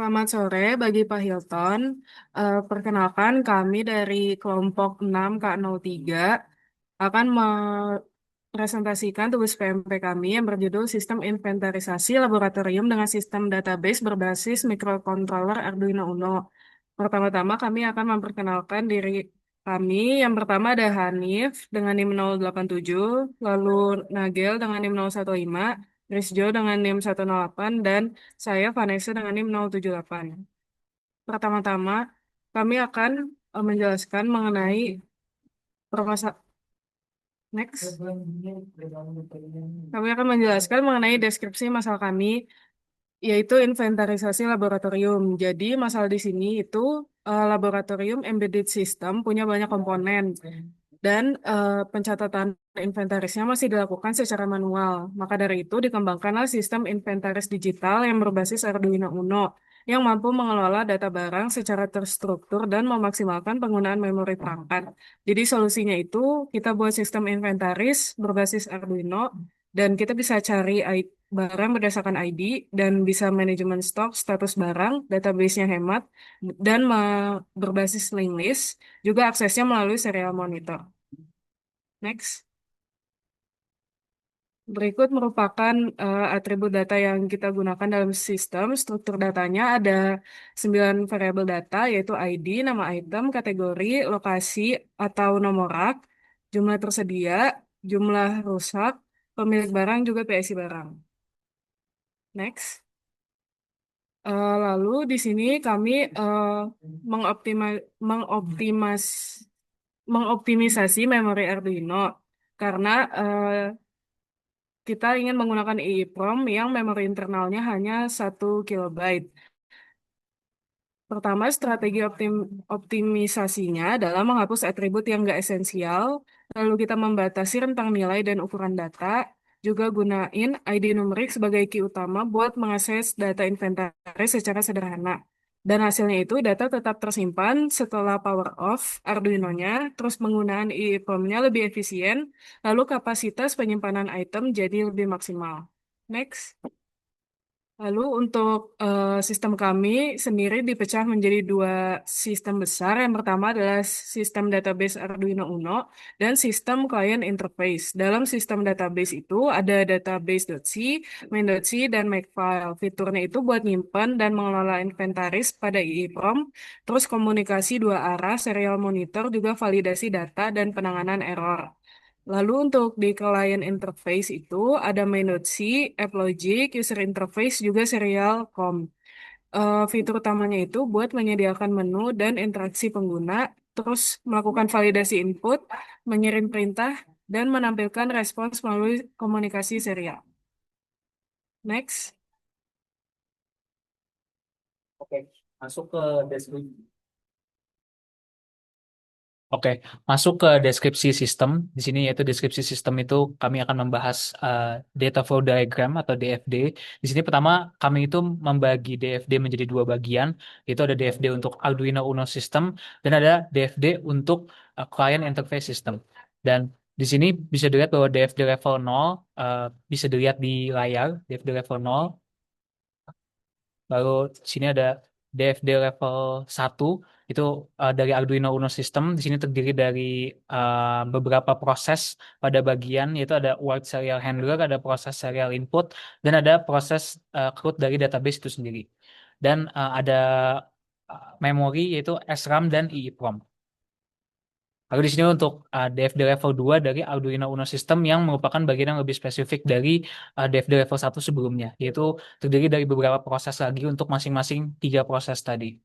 Selamat sore bagi Pak Hilton. Perkenalkan kami dari kelompok 6K03 akan mempresentasikan tugas PMP kami yang berjudul Sistem Inventarisasi Laboratorium dengan Sistem Database Berbasis Microcontroller Arduino Uno. Pertama-tama kami akan memperkenalkan diri kami. Yang pertama ada Hanif dengan NIM 087, lalu Nagel dengan NIM 015, Rizjo dengan NIM 108, dan saya Vanessa dengan NIM 078. Pertama-tama, kami akan menjelaskan mengenai permasalahan. Next. Kami akan menjelaskan mengenai deskripsi masalah kami, yaitu inventarisasi laboratorium. Jadi, masalah di sini itu laboratorium embedded system punya banyak komponen dan pencatatan inventarisnya masih dilakukan secara manual. Maka dari itu dikembangkanlah sistem inventaris digital yang berbasis Arduino Uno yang mampu mengelola data barang secara terstruktur dan memaksimalkan penggunaan memori perangkat. Jadi solusinya itu kita buat sistem inventaris berbasis Arduino dan kita bisa cari barang berdasarkan ID dan bisa manajemen stok, status barang, database-nya hemat, dan berbasis linked list, juga aksesnya melalui serial monitor. Next. Berikut merupakan atribut data yang kita gunakan dalam sistem. Struktur datanya ada 9 variabel data, yaitu ID, nama item, kategori, lokasi atau nomor rak, jumlah tersedia, jumlah rusak, pemilik barang, juga PSI barang. Next. Lalu di sini kami mengoptima, mengoptimas, mengoptimisasi memori Arduino karena kita ingin menggunakan EEPROM yang memori internalnya hanya 1 kilobyte. Pertama, strategi optimisasinya adalah menghapus atribut yang nggak esensial, lalu kita membatasi rentang nilai dan ukuran data, juga gunain ID numerik sebagai key utama buat mengakses data inventaris secara sederhana. Dan hasilnya itu data tetap tersimpan setelah power off Arduino-nya, terus penggunaan EEPROM-nya lebih efisien, lalu kapasitas penyimpanan item jadi lebih maksimal. Next. Lalu untuk sistem kami sendiri dipecah menjadi 2 sistem besar. Yang pertama adalah sistem database Arduino Uno dan sistem client interface. Dalam sistem database itu ada database.c, main.c, dan makefile. Fiturnya itu buat nyimpen dan mengelola inventaris pada EEPROM, terus komunikasi 2 arah, serial monitor, juga validasi data dan penanganan error. Lalu untuk di client interface itu ada main.c, app logic, user interface, juga serial com. Fitur utamanya itu buat menyediakan menu dan interaksi pengguna, terus melakukan validasi input, mengirim perintah, dan menampilkan respons melalui komunikasi serial. Next. Oke, masuk ke deskripsi. Oke, masuk ke deskripsi sistem. Di sini yaitu deskripsi sistem itu kami akan membahas data flow diagram atau DFD. Di sini pertama kami itu membagi DFD menjadi 2 bagian, yaitu ada DFD untuk Arduino Uno System dan ada DFD untuk Client Interface System. Dan di sini bisa dilihat bahwa DFD level 0 bisa dilihat di layar, DFD level 0. Lalu di sini ada DFD level 1 itu dari Arduino Uno System. Di sini terdiri dari beberapa proses pada bagian, yaitu ada word serial handler, ada proses serial input, dan ada proses CRUD dari database itu sendiri. Dan ada memori yaitu SRAM dan EEPROM. Lalu di sini untuk DFD level 2 dari Arduino Uno System yang merupakan bagian yang lebih spesifik dari DFD level 1 sebelumnya, yaitu terdiri dari beberapa proses lagi untuk masing-masing 3 proses tadi.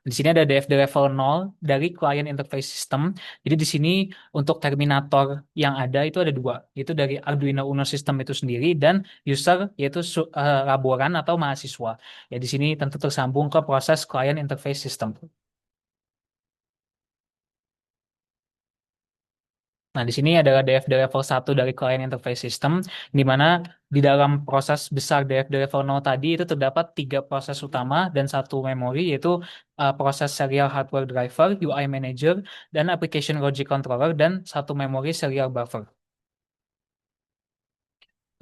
Di sini ada DFD level 0 dari Client Interface System. Jadi di sini untuk terminator yang ada itu ada 2, yaitu dari Arduino Uno System itu sendiri dan user yaitu laboran atau mahasiswa. Ya di sini tentu tersambung ke proses Client Interface System. Nah, di sini adalah DFD level 1 dari Client Interface System, di mana di dalam proses besar DFD level 0 tadi itu terdapat 3 proses utama dan 1 memori, yaitu proses Serial Hardware Driver, UI Manager, dan Application Logic Controller, dan 1 memori Serial Buffer.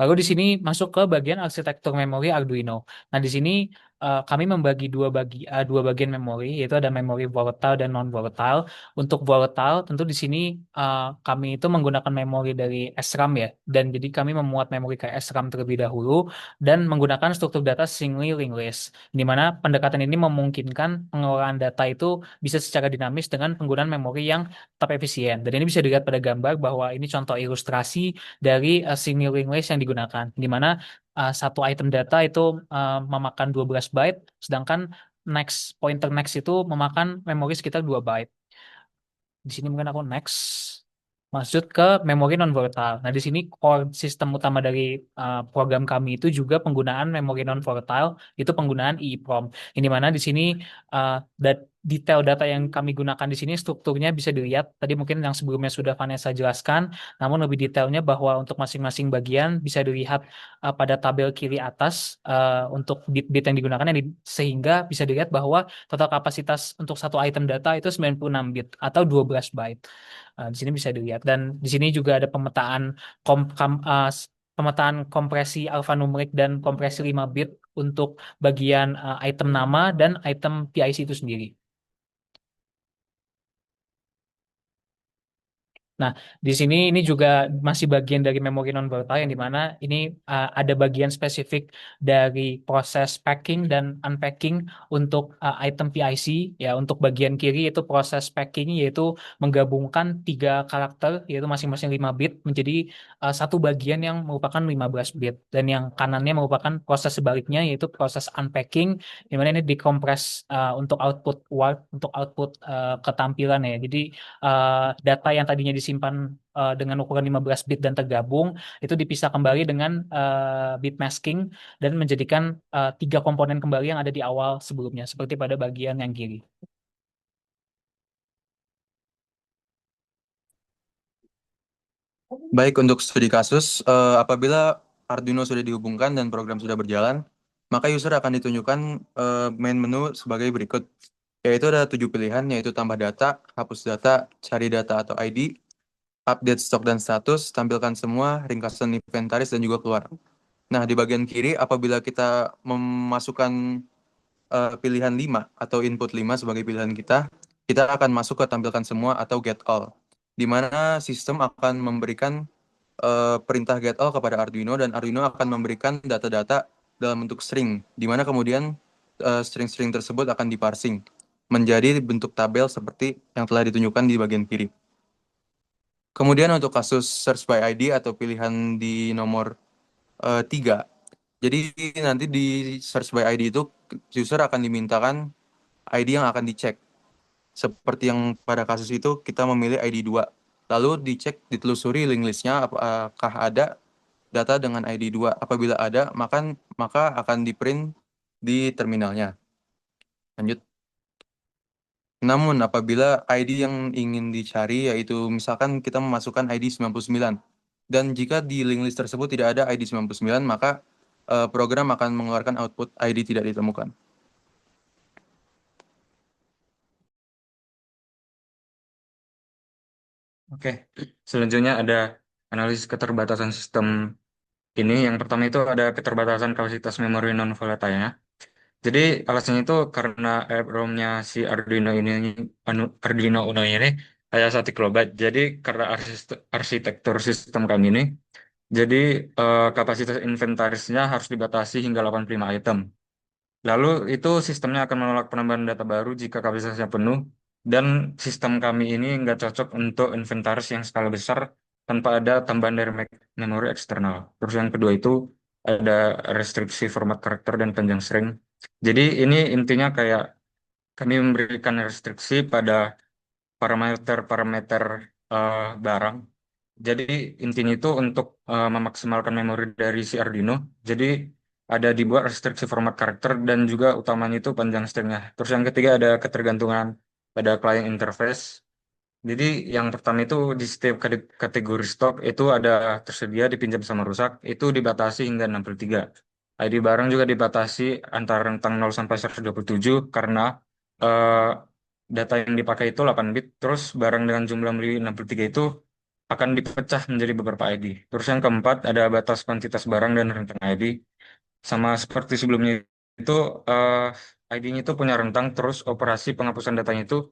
Lalu di sini masuk ke bagian arsitektur memori Arduino. Nah, di sini kami membagi dua bagian memori, yaitu ada memori volatile dan non volatile. Untuk volatile, tentu di sini kami itu menggunakan memori dari SRAM ya, dan jadi kami memuat memori ke SRAM terlebih dahulu dan menggunakan struktur data singly linked list, di mana pendekatan ini memungkinkan pengelolaan data itu bisa secara dinamis dengan penggunaan memori yang tetap efisien. Dan ini bisa dilihat pada gambar bahwa ini contoh ilustrasi dari singly linked list yang digunakan, di mana satu item data itu memakan 12 byte, sedangkan pointer next itu memakan memori sekitar 2 byte. Di sini mungkin aku next. Maksud ke memori non volatile. Nah, di sini core sistem utama dari program kami itu juga penggunaan memori non volatile, itu penggunaan EEPROM. Ini mana di sini uh, detail data yang kami gunakan di sini strukturnya bisa dilihat. Tadi mungkin yang sebelumnya sudah Vanessa jelaskan, namun lebih detailnya bahwa untuk masing-masing bagian bisa dilihat pada tabel kiri atas untuk bit-bit yang digunakan, sehingga bisa dilihat bahwa total kapasitas untuk satu item data itu 96 bit atau 12 byte. Di sini bisa dilihat, dan di sini juga ada pemetaan kompresi alfanumerik dan kompresi 5 bit untuk bagian item nama dan item PIC itu sendiri. Nah, di sini ini juga masih bagian dari memori non volatile, yang dimana ini ada bagian spesifik dari proses packing dan unpacking untuk item PIC. Ya, untuk bagian kiri itu proses packing, yaitu menggabungkan tiga karakter, yaitu masing-masing 5 bit menjadi satu bagian yang merupakan 15 bit. Dan yang kanannya merupakan proses sebaliknya, yaitu proses unpacking, di mana ini dikompres untuk output word, untuk output ketampilan ya. Jadi data yang tadinya disimpan dengan ukuran 15 bit dan tergabung itu dipisah kembali dengan bit masking dan menjadikan tiga komponen kembali yang ada di awal sebelumnya, seperti pada bagian yang kiri. Baik, untuk studi kasus, apabila Arduino sudah dihubungkan dan program sudah berjalan, maka user akan ditunjukkan main menu sebagai berikut, yaitu ada 7 pilihan, yaitu tambah data, hapus data, cari data atau ID, update stok dan status, tampilkan semua, ringkasan inventaris, dan juga keluar. Nah, di bagian kiri, apabila kita memasukkan pilihan 5 atau input 5 sebagai pilihan kita akan masuk ke tampilkan semua atau get all, di mana sistem akan memberikan perintah get all kepada Arduino, dan Arduino akan memberikan data-data dalam bentuk string, di mana kemudian string-string tersebut akan diparsing menjadi bentuk tabel seperti yang telah ditunjukkan di bagian kiri. Kemudian untuk kasus search by ID atau pilihan di nomor 3, jadi nanti di search by ID itu user akan dimintakan ID yang akan dicek. Seperti yang pada kasus itu kita memilih ID 2. Lalu dicek, ditelusuri link listnya apakah ada data dengan ID 2. Apabila ada, maka akan di-print di terminalnya. Lanjut. Namun apabila ID yang ingin dicari, yaitu misalkan kita memasukkan ID 99, dan jika di link list tersebut tidak ada ID 99, maka program akan mengeluarkan output ID tidak ditemukan. Oke, selanjutnya ada analisis keterbatasan sistem ini. Yang pertama itu ada keterbatasan kapasitas memori non volatile-nya. Jadi alasannya itu karena ROM-nya si Arduino Uno ini hanya 1 kilobyte. Jadi karena arsitektur sistem kami ini, jadi kapasitas inventarisnya harus dibatasi hingga 85 item. Lalu itu sistemnya akan menolak penambahan data baru jika kapasitasnya penuh, dan sistem kami ini nggak cocok untuk inventaris yang skala besar tanpa ada tambahan dari memori eksternal. Terus yang kedua itu ada restriksi format karakter dan panjang string. Jadi ini intinya kayak kami memberikan restriksi pada parameter-parameter barang. Jadi intinya itu untuk memaksimalkan memori dari si Arduino. Jadi ada dibuat restriksi format karakter dan juga utamanya itu panjang stringnya. Terus yang ketiga ada ketergantungan pada client interface. Jadi yang pertama itu di setiap kategori stok itu ada tersedia dipinjam sama rusak, itu dibatasi hingga 63. ID barang juga dibatasi antara rentang 0 sampai 127 karena eh, data yang dipakai itu 8 bit, terus barang dengan jumlah beli 63 itu akan dipecah menjadi beberapa ID. Terus yang keempat ada batas kuantitas barang dan rentang ID. Sama seperti sebelumnya itu ID-nya itu punya rentang, terus operasi penghapusan datanya itu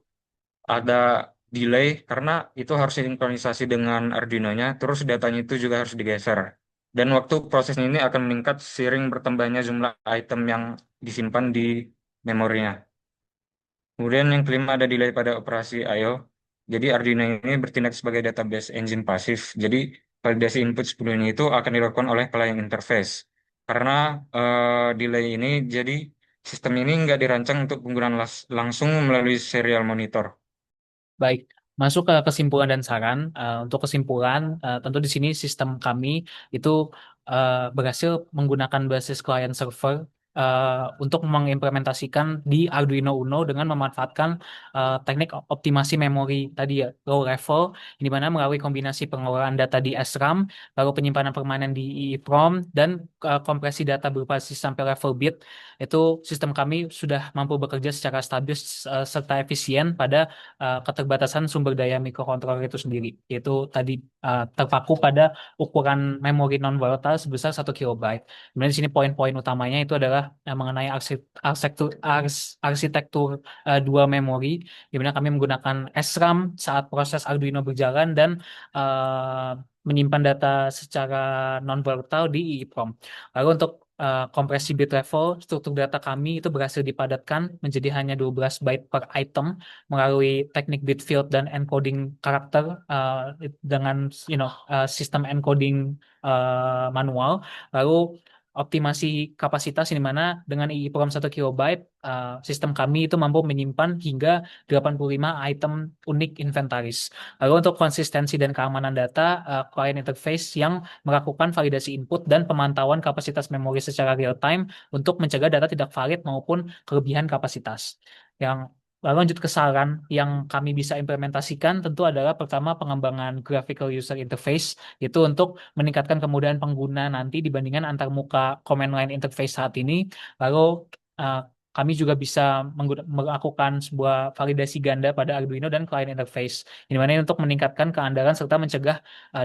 ada delay karena itu harus sinkronisasi dengan Arduino-nya, terus datanya itu juga harus digeser. Dan waktu prosesnya ini akan meningkat seiring bertambahnya jumlah item yang disimpan di memorinya. Kemudian yang kelima ada delay pada operasi I/O. Jadi Arduino ini bertindak sebagai database engine pasif. Jadi validasi input sebelumnya itu akan dilakukan oleh pelayan interface. Karena delay ini, jadi sistem ini nggak dirancang untuk penggunaan langsung melalui serial monitor. Baik, masuk ke kesimpulan dan saran. Untuk kesimpulan, tentu di sini sistem kami itu berhasil menggunakan basis client server untuk mengimplementasikan di Arduino Uno dengan memanfaatkan teknik optimasi memori tadi ya, low level, di mana melalui kombinasi pengelolaan data di SRAM, lalu penyimpanan permanen di EEPROM, dan kompresi data berbasis sampai level bit, itu sistem kami sudah mampu bekerja secara stabil serta efisien pada keterbatasan sumber daya mikrokontroler itu sendiri, yaitu tadi terpaku pada ukuran memori non volatile sebesar 1 KB. Kemudian di sini poin-poin utamanya itu adalah mengenai arsitektur dua memori, di mana kami menggunakan SRAM saat proses Arduino berjalan dan eh, menyimpan data secara non volatile di EEPROM. Lalu untuk kompresi bit level, struktur data kami itu berhasil dipadatkan menjadi hanya 12 byte per item melalui teknik bit field dan encoding karakter dengan sistem encoding manual. Lalu optimasi kapasitas di mana dengan EEPROM 1 KB, sistem kami itu mampu menyimpan hingga 85 item unik inventaris. Lalu untuk konsistensi dan keamanan data, client interface yang melakukan validasi input dan pemantauan kapasitas memori secara real time untuk mencegah data tidak valid maupun kelebihan kapasitas. Yang Lalu lanjut ke saran yang kami bisa implementasikan tentu adalah pertama pengembangan graphical user interface, itu untuk meningkatkan kemudahan pengguna nanti dibandingkan antar muka command line interface saat ini. Lalu uh, kami juga bisa melakukan sebuah validasi ganda pada Arduino dan client interface, di mana ini untuk meningkatkan keandalan serta mencegah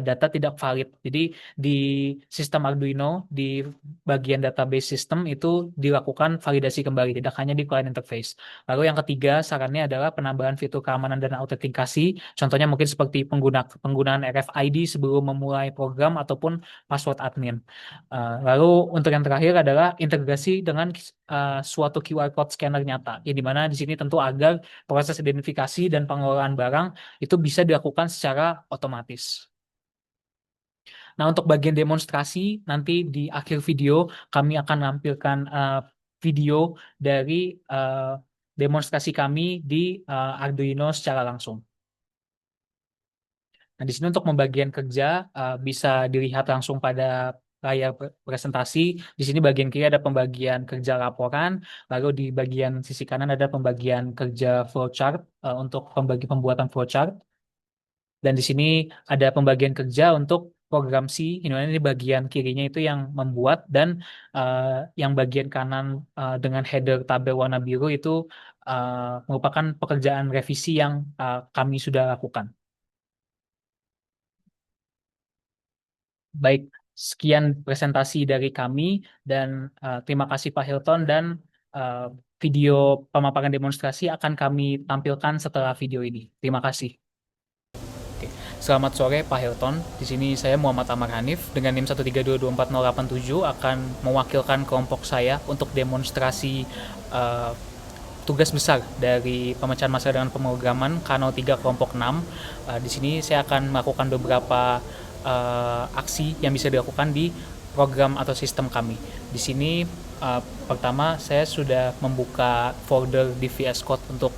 data tidak valid. Jadi di sistem Arduino di bagian database system itu dilakukan validasi kembali, tidak hanya di client interface. Lalu yang ketiga, sarannya adalah penambahan fitur keamanan dan autentikasi. Contohnya mungkin seperti penggunaan RFID sebelum memulai program ataupun password admin. Lalu untuk yang terakhir adalah integrasi dengan suatu QR code scanner nyata, yang dimana di sini tentu agar proses identifikasi dan pengelolaan barang itu bisa dilakukan secara otomatis. Nah, untuk bagian demonstrasi, nanti di akhir video kami akan menampilkan video dari demonstrasi kami di Arduino secara langsung. Nah, di sini untuk pembagian kerja bisa dilihat langsung pada layar presentasi. Di sini bagian kiri ada pembagian kerja laporan, lalu di bagian sisi kanan ada pembagian kerja flowchart untuk pembuatan flowchart. Dan di sini ada pembagian kerja untuk program C, di mana di bagian kirinya itu yang membuat, dan yang bagian kanan dengan header tabel warna biru itu merupakan pekerjaan revisi yang kami sudah lakukan. Baik, sekian presentasi dari kami, dan terima kasih Pak Hilton, dan uh, video pemaparan demonstrasi akan kami tampilkan setelah video ini. Terima kasih. Oke. Selamat sore Pak Hilton. Di sini saya Muhammad Amar Hanif dengan NIM 1322487 akan mewakilkan kelompok saya untuk demonstrasi tugas besar dari pemecahan masalah dengan pemrograman K03 kelompok 6. Di sini saya akan melakukan beberapa aksi yang bisa dilakukan di program atau sistem kami. Di sini pertama saya sudah membuka folder di VS Code untuk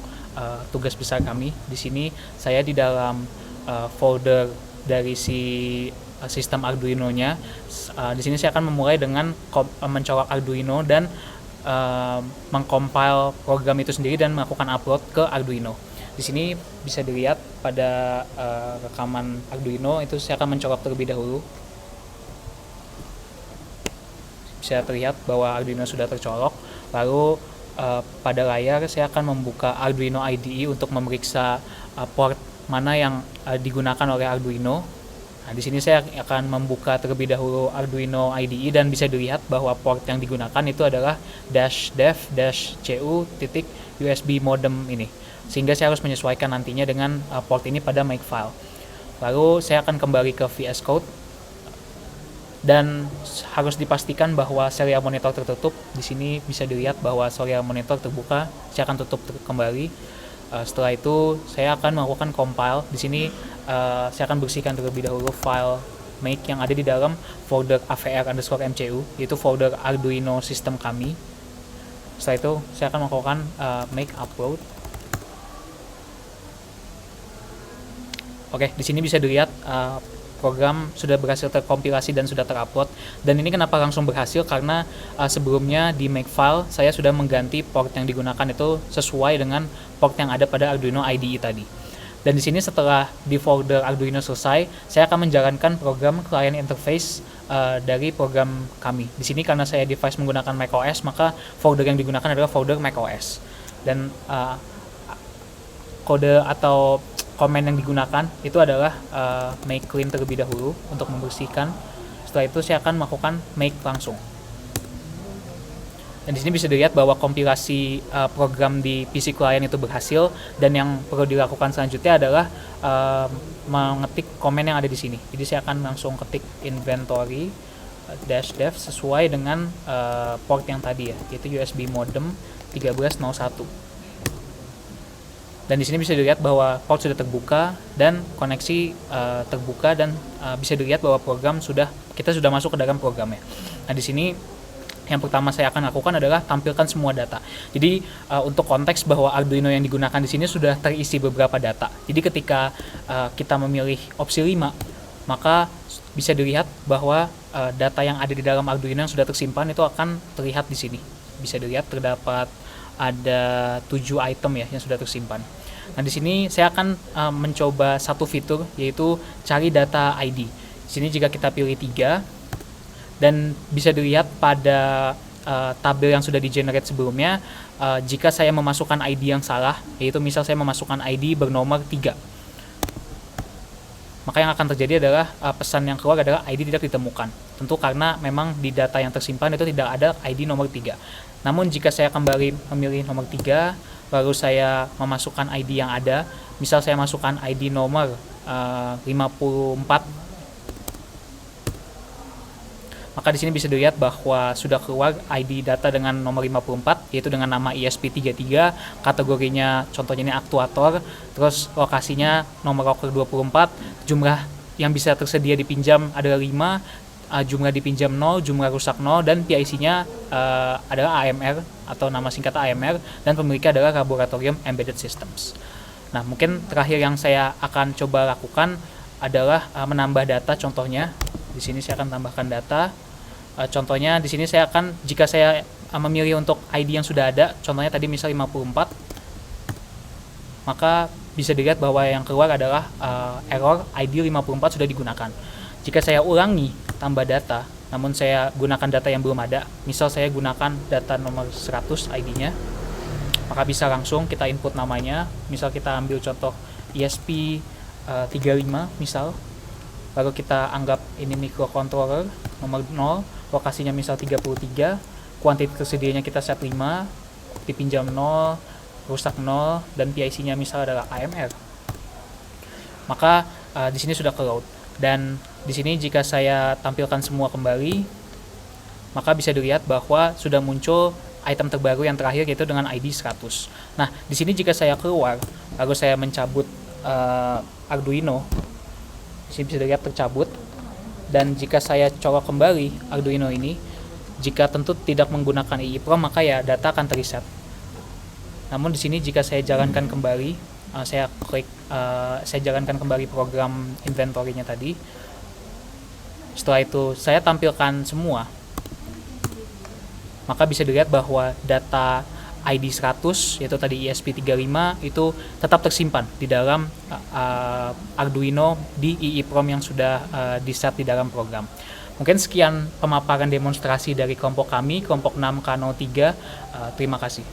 tugas besar kami. Di sini saya di dalam folder dari si sistem Arduino-nya. Di sini saya akan memulai dengan mencolok Arduino dan mengcompile program itu sendiri dan melakukan upload ke Arduino. Di sini bisa dilihat pada rekaman Arduino itu saya akan mencolok terlebih dahulu. Bisa terlihat bahwa Arduino sudah tercolok. Lalu pada layar saya akan membuka Arduino IDE untuk memeriksa port mana yang digunakan oleh Arduino. Nah, di sini saya akan membuka terlebih dahulu Arduino IDE dan bisa dilihat bahwa port yang digunakan itu adalah -dev-cu titik USB modem ini. Sehingga saya harus menyesuaikan nantinya dengan port ini pada makefile. Lalu saya akan kembali ke VS Code dan harus dipastikan bahwa serial monitor tertutup. Di sini bisa dilihat bahwa serial monitor terbuka. Saya akan tutup kembali. Setelah itu saya akan melakukan compile. Di sini saya akan bersihkan terlebih dahulu file make yang ada di dalam folder avr_mcu, yaitu folder Arduino system kami. Setelah itu saya akan melakukan make upload. Oke, di sini bisa dilihat program sudah berhasil terkompilasi dan sudah terupload. Dan ini kenapa langsung berhasil? Karena sebelumnya di makefile saya sudah mengganti port yang digunakan itu sesuai dengan port yang ada pada Arduino IDE tadi. Dan di sini setelah di folder Arduino selesai, saya akan menjalankan program client interface dari program kami. Di sini karena saya device menggunakan macOS, maka folder yang digunakan adalah folder macOS. Dan kode atau komen yang digunakan itu adalah make clean terlebih dahulu untuk membersihkan. Setelah itu saya akan melakukan make langsung. Dan di sini bisa dilihat bahwa kompilasi program di PC client itu berhasil, dan yang perlu dilakukan selanjutnya adalah mengetik komen yang ada di sini. Jadi saya akan langsung ketik inventory -dev sesuai dengan port yang tadi ya, yaitu USB modem 1301. Dan di sini bisa dilihat bahwa port sudah terbuka dan koneksi terbuka, dan bisa dilihat bahwa kita sudah masuk ke dalam programnya. Nah, di sini yang pertama saya akan lakukan adalah tampilkan semua data. Jadi untuk konteks bahwa Arduino yang digunakan di sini sudah terisi beberapa data. Jadi ketika kita memilih opsi 5, maka bisa dilihat bahwa data yang ada di dalam Arduino yang sudah tersimpan itu akan terlihat di sini. Bisa dilihat terdapat ada 7 item ya yang sudah tersimpan. Nah, di sini saya akan mencoba satu fitur, yaitu cari data ID. Di sini jika kita pilih 3, dan bisa dilihat pada tabel yang sudah di-generate sebelumnya, jika saya memasukkan ID yang salah, yaitu misal saya memasukkan ID bernomor 3, maka yang akan terjadi adalah pesan yang keluar adalah ID tidak ditemukan. Tentu karena memang di data yang tersimpan itu tidak ada ID nomor 3. Namun jika saya kembali memilih nomor 3, lalu saya memasukkan ID yang ada, misal saya masukkan ID nomor 54, maka di sini bisa dilihat bahwa sudah keluar ID data dengan nomor 54, yaitu dengan nama ESP33, kategorinya contohnya ini aktuator, terus lokasinya nomor rocker 24, jumlah yang bisa tersedia dipinjam adalah 5, jumlah dipinjam 0, jumlah rusak 0, dan PIC-nya adalah AMR atau nama singkat AMR, dan pemiliknya adalah Laboratorium Embedded Systems. Nah, mungkin terakhir yang saya akan coba lakukan adalah menambah data. Contohnya di sini saya akan tambahkan data. Contohnya di sini saya akan, jika saya memilih untuk ID yang sudah ada, contohnya tadi misal 54, maka bisa dilihat bahwa yang keluar adalah error ID 54 sudah digunakan. Jika saya ulangi tambah data, namun saya gunakan data yang belum ada, misal saya gunakan data nomor 100 ID-nya, maka bisa langsung kita input namanya. Misal kita ambil contoh ESP35 misal, lalu kita anggap ini microcontroller nomor 0, lokasinya misal 33, kuantitas tersedianya kita set 5, dipinjam 0, rusak 0, dan PIC-nya misal adalah AMR. Maka di sini sudah ke-load. Dan di sini jika saya tampilkan semua kembali, maka bisa dilihat bahwa sudah muncul item terbaru yang terakhir, yaitu dengan ID 100. Nah, di sini jika saya keluar, lalu saya mencabut Arduino, di sini bisa dilihat tercabut. Dan jika saya colok kembali Arduino ini, jika tentu tidak menggunakan EEPROM, maka ya data akan terreset. Namun di sini jika saya jalankan kembali, saya jalankan kembali program inventory-nya tadi. Setelah itu saya tampilkan semua, maka bisa dilihat bahwa data ID 100, yaitu tadi ESP35, itu tetap tersimpan di dalam Arduino di EEPROM yang sudah di-set di dalam program. Mungkin sekian pemaparan demonstrasi dari kelompok kami, kelompok 6K03. Terima kasih.